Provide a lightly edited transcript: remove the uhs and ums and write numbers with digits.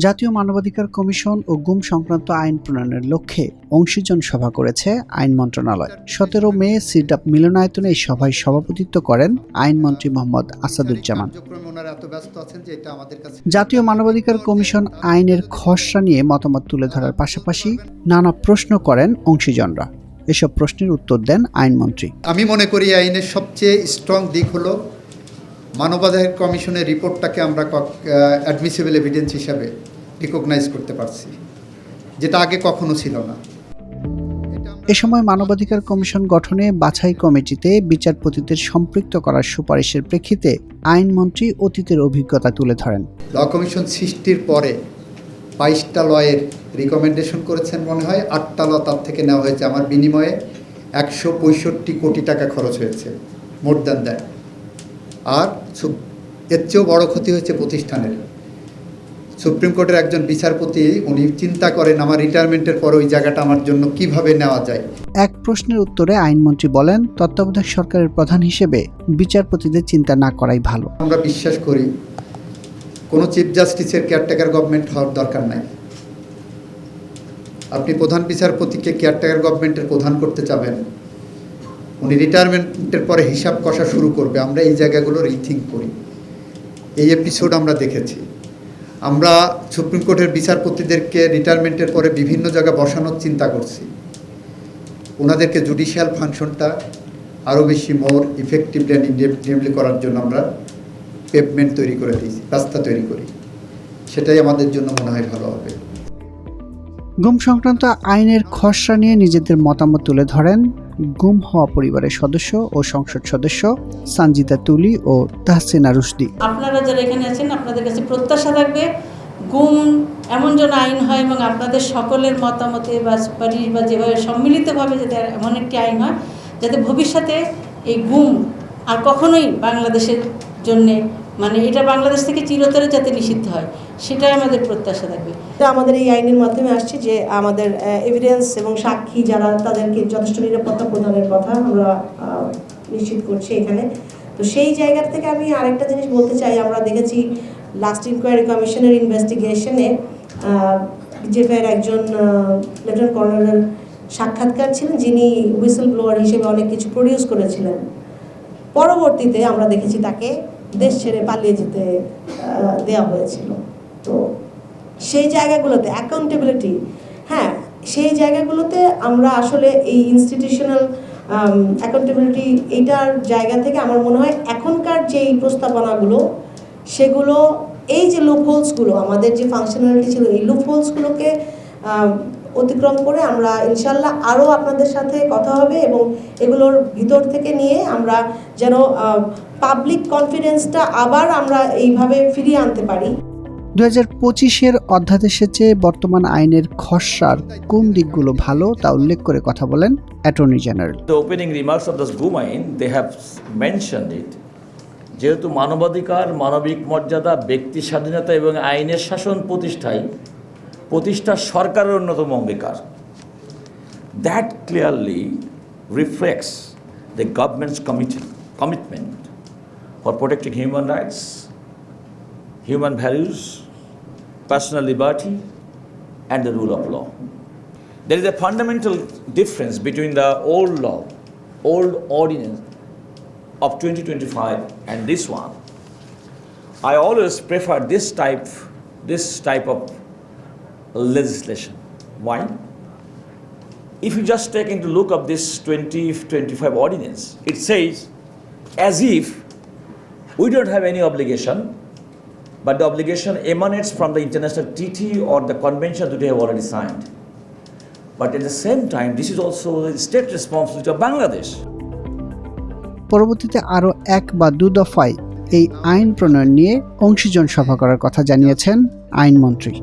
জাতীয় মানবাধিকার কমিশন ও গুম সংক্রান্ত আইন প্রণয়নের লক্ষ্যে অংশীজন সভা করেছে আইন মন্ত্রণালয়। 17 মে সিডাপ মিলনায়তনে এই সভায় সভাপতিত্ব করেন আইনমন্ত্রী মোহাম্মদ আসাদুজ্জামান। জাতীয় মানবাধিকার কমিশন আইনের খসড়া নিয়ে মতামত তুলে ধরার পাশাপাশি নানা প্রশ্ন করেন অংশীজনরা। এসব প্রশ্নের উত্তর দেন আইনমন্ত্রী। আমি মনে করি আইনের সবচেয়ে স্ট্রং দিক হলো মানবাধিকার কমিশনের রিপোর্টটাকে আমরা অ্যাডমিসিবল এভিডেন্স হিসাবে রিকগনাইজ করতে পারছি, যেটা আগে কখনো ছিল না। এ সময় মানবাধিকার কমিশন গঠনে বাছাই কমিটিতে বিচারপতিদের সম্পৃক্ত করার সুপারিশের প্রেক্ষিতে আইনমন্ত্রী অতীতের অভিজ্ঞতা তুলে ধরেন। ল কমিশন সৃষ্টির পরে 22টা লয়ের রিকমেন্ডেশন করেছেন মনে হয়, 8টা ল তার থেকে নেওয়া হয়েছে। আমার বিনিময়ে 165 কোটি টাকা খরচ হয়েছে, মোর দ্যান দ্যাট। আর এর চেয়েও বড় ক্ষতি হয়েছে প্রতিষ্ঠানের। সুপ্রিম কোর্টের একজন বিচারপতি উনি চিন্তা করেন আমার রিটায়ারমেন্টের পর ওই জায়গাটা আমার জন্য কিভাবে নেওয়া যায়। এক প্রশ্নের উত্তরে আইনমন্ত্রী বলেন, তত্ত্বাবধায়ক সরকারের প্রধান হিসেবে বিচারপতিদের চিন্তা না করাই ভালো। আমরা বিশ্বাস করি কোনো চিফ জাস্টিসের কেয়ারটেকার গভর্নমেন্ট হওয়ার দরকার নাই। আপনি প্রধান বিচারপতিকে কেয়ারটেকার গভর্নমেন্টের প্রধান করতে চাবেন, উনি রিটায়ারমেন্টের পরে হিসাব কষা শুরু করবে। আমরা এই জায়গাগুলো রিথিঙ্ক করি। এই এপিসোড আমরা দেখেছি। আমরা সুপ্রিম কোর্টের বিচারপতিদেরকে রিটায়ারমেন্টের পরে বিভিন্ন জায়গায় বসানোর চিন্তা করছি। ওনাদেরকে জুডিশিয়াল ফাংশনটা আরও বেশি মোর ইফেক্টিভলি অ্যান্ড ইনডেপথলি করার জন্য আমরা পেভমেন্ট তৈরি করে দিয়েছি, রাস্তা তৈরি করি। সেটাই আমাদের জন্য মনে হয় ভালো হবে। গুম সংক্রান্ত আইনের খসড়া নিয়ে নিজেদের মতামত তুলে ধরেন গুম হওয়া পরিবারের সদস্য ও সংসদ সদস্য সানজিদা তুলি ও তাহসিনা রুশদি। আপনারা যারা এখানে আছেন, আপনাদের কাছে প্রত্যাশা থাকবে গুম এমন যেন আইন হয় এবং আপনাদের সকলের মতামতে বা সুপারিশ বা যেভাবে সম্মিলিতভাবে যাতে এমন একটি আইন হয় যাতে ভবিষ্যতে এই গুম আর কখনোই বাংলাদেশের জন্যে এটা বাংলাদেশ থেকে চিরতরে যাতে নিষিদ্ধ হয়, সেটাই আমাদের প্রত্যাশা থাকবে। আমাদের এই আইনের মাধ্যমে আসছে যে আমাদের এভিডেন্স এবং সাক্ষী যারা তাদেরকে যথেষ্ট নিরাপত্তা প্রদানের কথা আমরা নিশ্চিত করছি এখানে। তো সেই জায়গা থেকে আমি আরেকটা জিনিস বলতে চাই, আমরা দেখেছি লাস্ট ইনকোয়ারি কমিশনের ইনভেস্টিগেশনে বিজেপির একজন লেফটেন্যান্ট কর্নেলের সাক্ষাৎকার ছিলেন, যিনি হুইসেল ব্লোয়ার হিসেবে অনেক কিছু প্রডিউস করেছিলেন। পরবর্তীতে আমরা দেখেছি তাকে দেশ ছেড়ে পালিয়ে যেতে দেওয়া হয়েছিল। তো সেই জায়গাগুলোতে অ্যাকাউন্টেবিলিটি, সেই জায়গাগুলোতে আমরা আসলে এই ইনস্টিটিউশনাল অ্যাকাউন্টেবিলিটি এইটার জায়গা থেকে আমার মনে হয় এখনকার যেই প্রস্তাবনাগুলো সেগুলো এই যে লুপহোলসগুলো আমাদের যে ফাংশনালিটি ছিল এই লুপহোলসগুলোকে অতিক্রম করে আমরা ইনশাল্লাহ আরও আপনাদের সাথে কথা হবে এবং এগুলোর ভিতর থেকে নিয়ে আমরা যেন পাবলিক কনফিডেন্সটা আবার আমরা এইভাবে ফিরিয়ে আনতে পারি। 2025-এর অধ্যাদেশের চেয়ে বর্তমান আইনের খসড়ার কোন দিকগুলো ভালো তা উল্লেখ করে কথা বলেন attorney general. The opening remarks of the গুম আইন, they have mentioned it. যেহেতু মানবাধিকার, মানবিক মর্যাদা, ব্যক্তি স্বাধীনতা এবং আইনের শাসন প্রতিষ্ঠা সরকারের অন্যতম অঙ্গীকার। That clearly reflects the government's commitment for protecting human rights, human values, personal liberty, and the rule of law. There is a fundamental difference between the old law, old ordinance of 2025 and this one. I always prefer this type of legislation. Why? If you just take into look of this 2025 ordinance, it says as if we don't have any obligation, but the obligation emanates from the international treaty or the convention that we have already signed. But at the same time, this is also the state responsibility of Bangladesh. পরবর্তীতে আরও 1 বা 2 দফায় এই আইন প্রণয়ন নিয়ে অংশীজন সভা করার কথা জানিয়েছেন আইনমন্ত্রী।